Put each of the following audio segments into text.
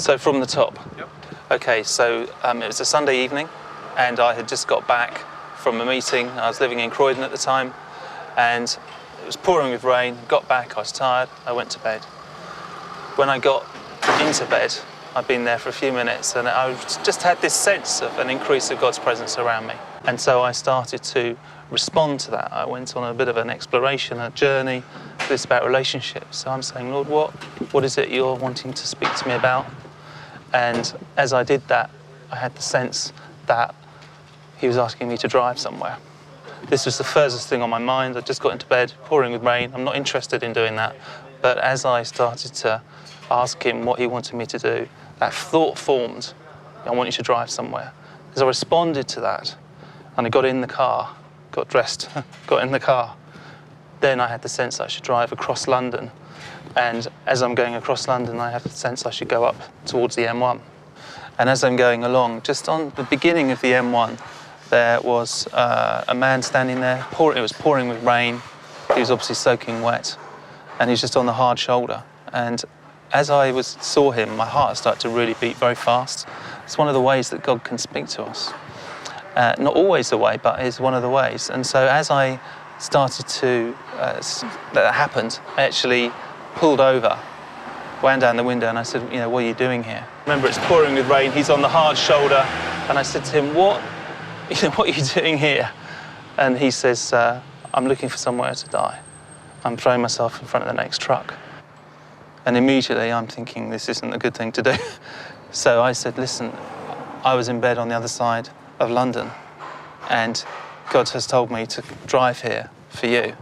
So from the top? Yep. Okay, so it was a Sunday evening and I had just got back from a meeting. I was living in Croydon at the time and it was pouring with rain. Got back, I was tired, I went to bed. When I got into bed, I'd been there for a few minutes and I just had this sense of an increase of God's presence around me. And so I started to respond to that. I went on a bit of an exploration, a journey. It's about relationships. So I'm saying, Lord, what is it you're wanting to speak to me about? And as I did that, I had the sense that he was asking me to drive somewhere. This was the furthest thing on my mind. I just got into bed, pouring with rain. I'm not interested in doing that. But as I started to ask him what he wanted me to do, that thought formed, I want you to drive somewhere. As I responded to that, and I got in the car, got dressed, got in the car, then I had the sense I should drive across London. And as I'm going across London, I had the sense I should go up towards the M1. And as I'm going along, just on the beginning of the M1, there was a man standing there. It was pouring with rain. He was obviously soaking wet. And he's just on the hard shoulder. And as I saw him, my heart started to really beat very fast. It's one of the ways that God can speak to us. Not always the way, but it's one of the ways. And so as I started to, that happened, I actually pulled over, ran down the window and I said, what are you doing here? Remember, it's pouring with rain, he's on the hard shoulder. And I said to him, what are you doing here? And he says, I'm looking for somewhere to die. I'm throwing myself in front of the next truck. And immediately I'm thinking, this isn't a good thing to do. So I said, listen, I was in bed on the other side of London and God has told me to drive here for you.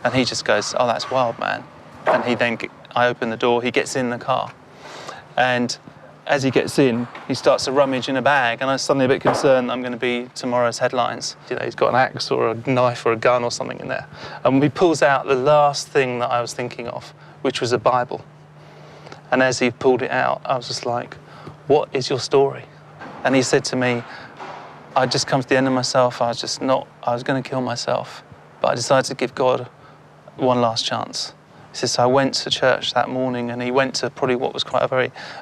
And he just goes, oh, that's wild, man. And I open the door, he gets in the car. And as he gets in, he starts to rummage in a bag, and I'm suddenly a bit concerned I'm going to be tomorrow's headlines. He's got an axe or a knife or a gun or something in there. And he pulls out the last thing that I was thinking of, which was a Bible. And as he pulled it out, I was just like, what is your story? And he said to me, I'd just come to the end of myself. I was going to kill myself. But I decided to give God one last chance. He says, so I went to church that morning, and he went to probably what was quite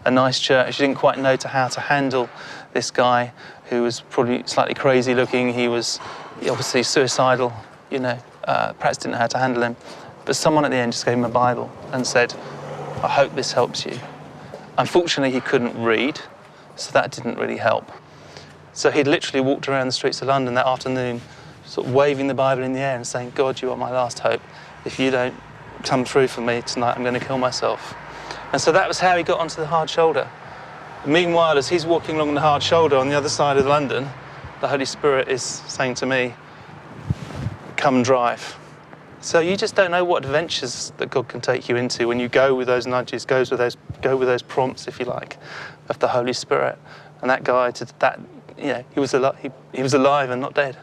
a nice church. He didn't quite know how to handle this guy who was probably slightly crazy looking. He was obviously suicidal, perhaps didn't know how to handle him. But someone at the end just gave him a Bible and said, I hope this helps you. Unfortunately, he couldn't read, so that didn't really help. So he'd literally walked around the streets of London that afternoon, sort of waving the Bible in the air and saying, God, you are my last hope. If you don't come through for me tonight, I'm going to kill myself. And so that was how he got onto the hard shoulder. Meanwhile, as he's walking along the hard shoulder on the other side of London, the Holy Spirit is saying to me, come drive. So you just don't know what adventures that God can take you into when you go with those nudges, go with those prompts, if you like, of the Holy Spirit. And that guy, he was alive and not dead.